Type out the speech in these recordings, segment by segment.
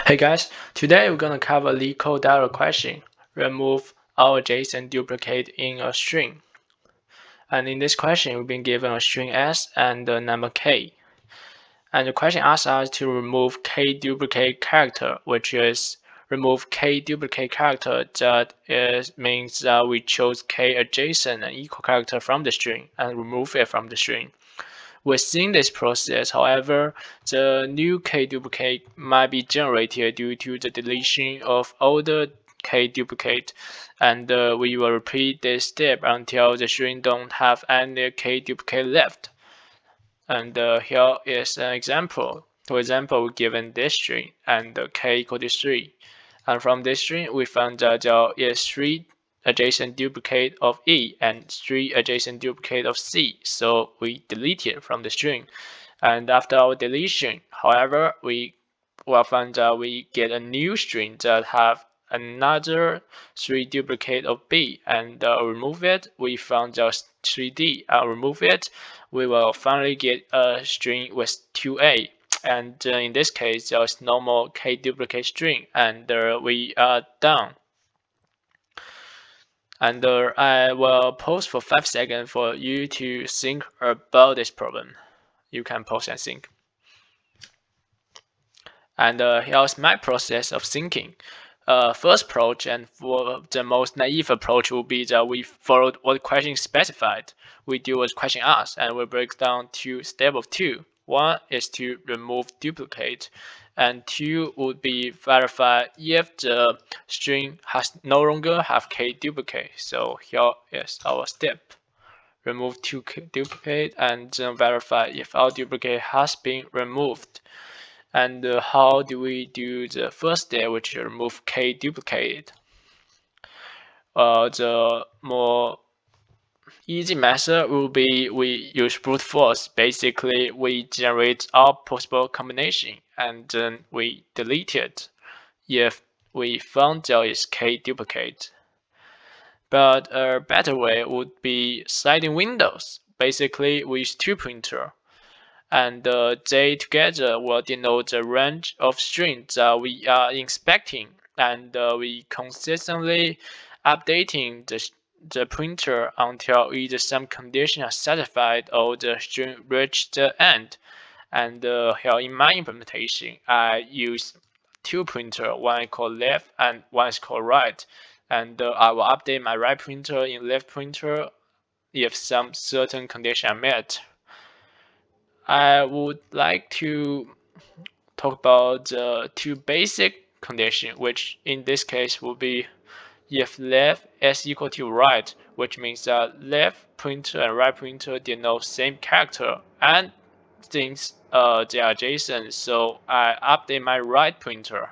Hey guys, today we're gonna cover LeetCode dialog question. Remove our JSON duplicate in a string. And in this question, we've been given a string s and the number k. And the question asks us to remove k duplicate character, which is remove k duplicate character. Means that we chose k adjacent and equal character from the string and remove it from the string. Within this process, however, the new k duplicate might be generated due to the deletion of older k duplicate, and we will repeat this step until the string don't have any k duplicate left. And here is an example. For example, given this string and k equal to 3, and from this string we found that there is 3 adjacent duplicate of E and 3 adjacent duplicate of C, so we delete it from the string. And after our deletion, however, we will find that we get a new string that have another 3 duplicate of B, and remove it, we found just 3D. Remove it, we will finally get a string with 2A. And in this case, there's no more k duplicate string, and we are done. And I will pause for 5 seconds for you to think about this problem. You can pause and think. And here's my process of thinking. First approach, and for the most naive approach, will be that we followed what question specified. We do what question asks, and we break down to step of 2. One is to remove duplicate, and 2 would be verify if the string has no longer have k duplicate. So here is our step. Remove 2 duplicate and then verify if our duplicate has been removed. And how do we do the first step, which is remove k duplicate? The more easy method will be we use brute force. Basically, we generate all possible combination and then we delete it if we found there is k duplicate. But a better way would be sliding windows. Basically, we use two pointer, and they together will denote the range of strings that we are inspecting, and we consistently updating the pointer until either some condition are satisfied or the string reach the end. And here in my implementation, I use two pointer, one is called left and one is called right. And I will update my right pointer in left pointer if some certain condition are met. I would like to talk about the two basic conditions, which in this case will be if left is equal to right, which means that left pointer and right pointer denote same character, and since they are adjacent, so I update my right pointer.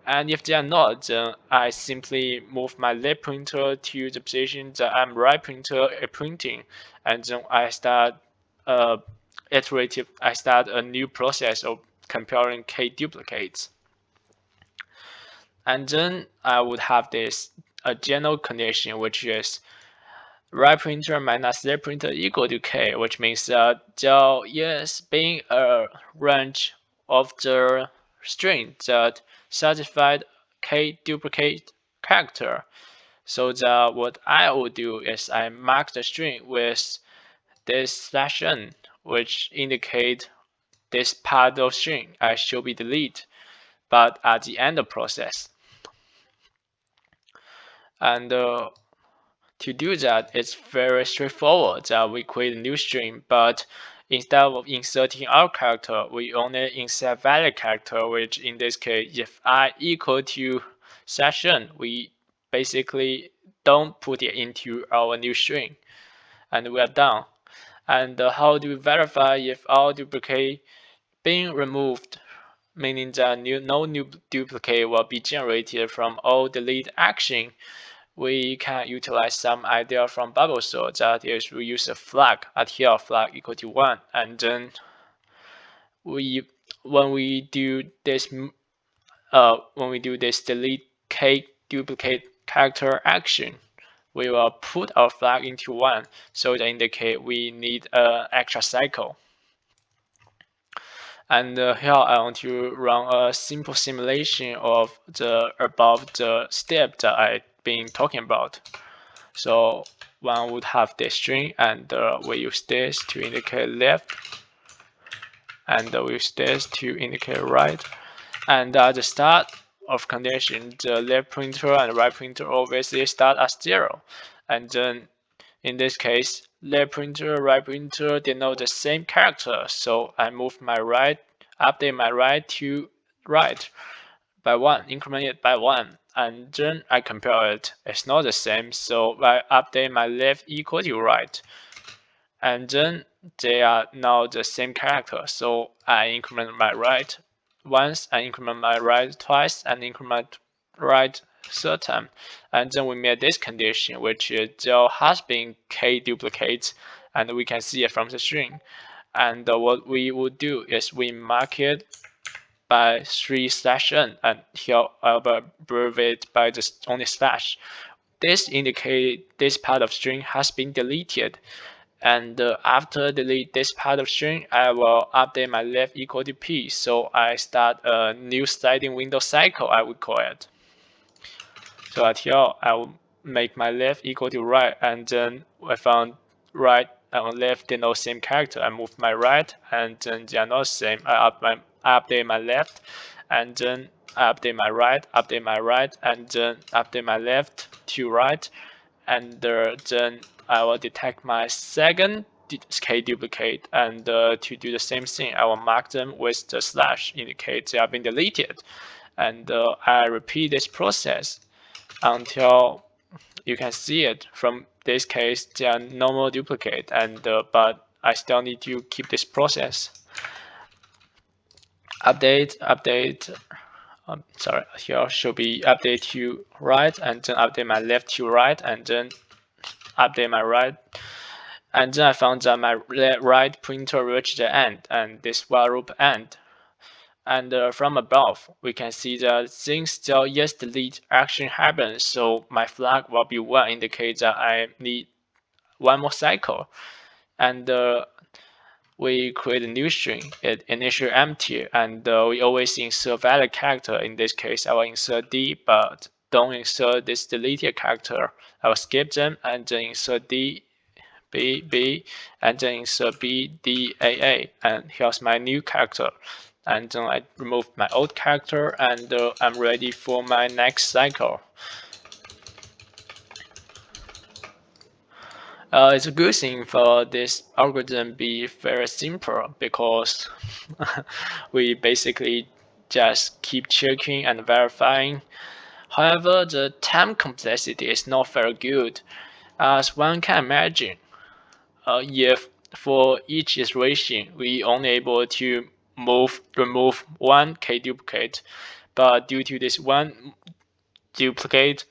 And if they are not, then I simply move my left pointer to the position that I'm right pointer pointing, and then I start I start a new process of comparing k duplicates. And then I would have this a general condition, which is right pointer minus left pointer equal to k, which means that there is being a range of the string that satisfied k duplicate character. So that what I will do is I mark the string with this /n, which indicate this part of string I should be deleted, but at the end of process. And to do that, it's very straightforward that we create a new string, but instead of inserting our character, we only insert valid character, which in this case, if I equal to /n, we basically don't put it into our new string, and we are done. And how do we verify if our duplicate being removed? Meaning that no new duplicate will be generated from all delete action. We can utilize some idea from bubble sort, that is we use a flag at here flag equal to 1, and then when we do this delete k duplicate character action, we will put our flag into 1, so that indicate we need an extra cycle. And here I want to run a simple simulation of the above the step that I've been talking about. So one would have this string, and we use this to indicate left, and we use this to indicate right. And at the start of condition, the left pointer and right pointer obviously start at 0. And then in this case, left pointer, right pointer denote the same character. So I move my right, update my right to right by 1, increment it by 1. And then I compare it. It's not the same, so I update my left equal to right. And then they are now the same character, so I increment my right once, I increment my right twice, and increment right third time. And then we made this condition, which is there has been k duplicates, and we can see it from the string. And what we would do is we mark it by 3/n, and here I'll abbreviate by the only slash. This indicates this part of string has been deleted. And after delete this part of string, I will update my left equal to p. So I start a new sliding window cycle, I would call it. So at here, I will make my left equal to right, and then I found right and left denote same character. I move my right, and then they are not same. I update my left, and then I update my right, and then update my left to right, and then I will detect my second k duplicate, and to do the same thing, I will mark them with the slash, indicate they have been deleted, and I repeat this process until you can see it. From this case, they are no more duplicate, and but I still need to keep this process. Update. Sorry, here should be update to right, and then update my left to right, and then update my right. And then I found that my right pointer reached the end, and this while loop end. And from above, we can see that since still yes delete action happens, so my flag will be 1, indicate that I need one more cycle. And we create a new string, it initial empty, and we always insert valid character. In this case, I will insert D, but don't insert this deleted character. I will skip them and then insert D, B, B, and then insert B, D, A, A, and here's my new character. And then I remove my old character, and I'm ready for my next cycle. It's a good thing for this algorithm be very simple, because we basically just keep checking and verifying. However, the time complexity is not very good, as one can imagine. If for each iteration we only able to remove one k duplicate, but due to this one duplicate,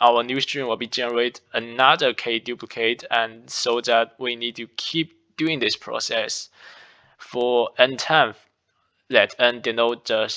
our new string will be generate another k duplicate, and so that we need to keep doing this process for n time. Let n denote the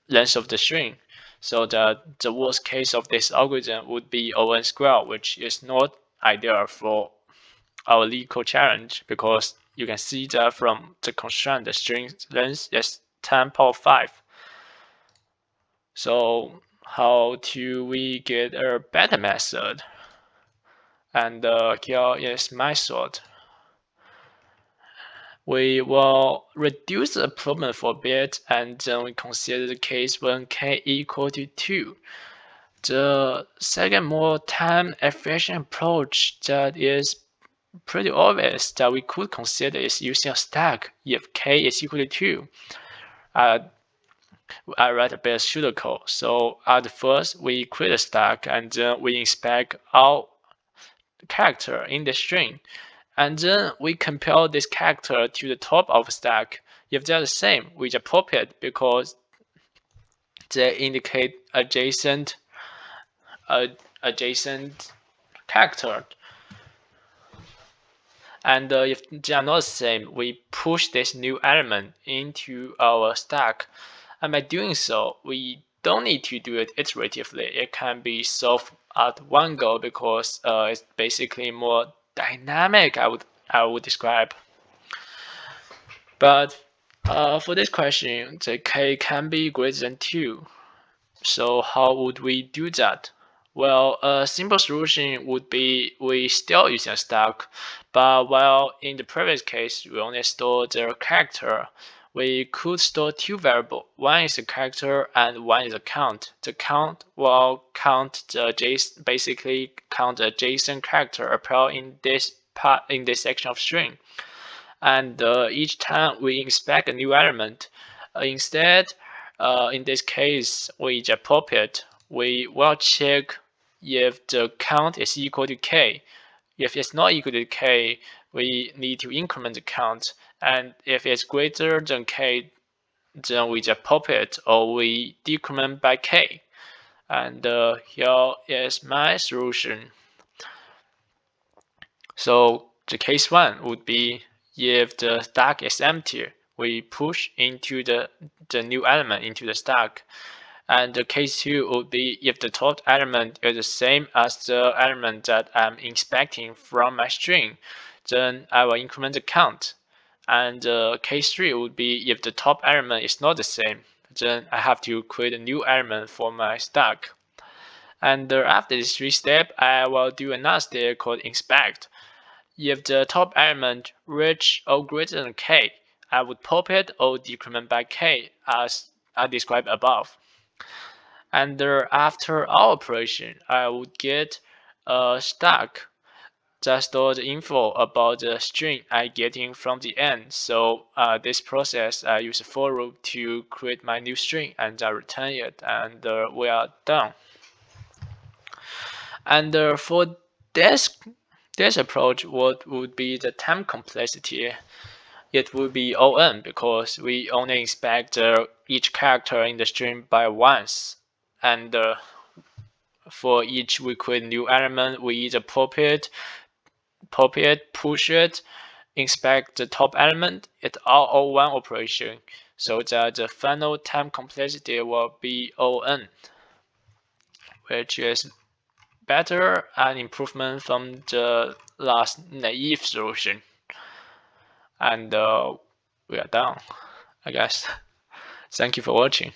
length of the string, so that the worst case of this algorithm would be O(n) squared, which is not ideal for our LeetCode challenge, because you can see that from the constraint, the string length is 10 power 5. So how do we get a better method? And here is my thought. We will reduce the problem for a bit, and then we consider the case when k equal to 2. The second more time efficient approach that is pretty obvious that we could consider is using a stack if k is equal to 2. I write a bit of pseudocode. So at first, we create a stack, and then we inspect all character in the string. And then we compare this character to the top of the stack. If they're the same, we just pop it, because they indicate adjacent character. And if they are not the same, we push this new element into our stack. And by doing so, we don't need to do it iteratively. It can be solved at one go, because it's basically more dynamic, I would describe. But For this question, the k can be greater than 2. So how would we do that? Well, a simple solution would be we still use a stack, but while in the previous case we only store the character, we could store two variables. One is the character and one is a count. The count will count the JSON, basically count the JSON character appear in this part in this section of string. And each time we inspect a new element, instead, in this case, we just pop it. We will check if the count is equal to k. If it's not equal to k, we need to increment the count. And if it's greater than k, then we just pop it or we decrement by k. And here is my solution. So the case 1 would be if the stack is empty, we push into the new element into the stack. And the case 2 would be if the top element is the same as the element that I'm inspecting from my string, then I will increment the count. And case 3 would be if the top element is not the same, then I have to create a new element for my stack. And after this 3 steps, I will do another step called inspect. If the top element reach or greater than k, I would pop it or decrement by k as I described above. And after our operation, I would get a stack that stores the info about the string I getting from the end. So this process, I use a for loop to create my new string and I return it, and we are done. And for this approach, what would be the time complexity? It would be O(n) because we only inspect each character in the string by once, and for each we create a new element, we either pop it, push it, inspect the top element. It's all O1 operation, so that the final time complexity will be O(n), which is better and improvement from the last naive solution. And we are done, I guess. Thank you for watching.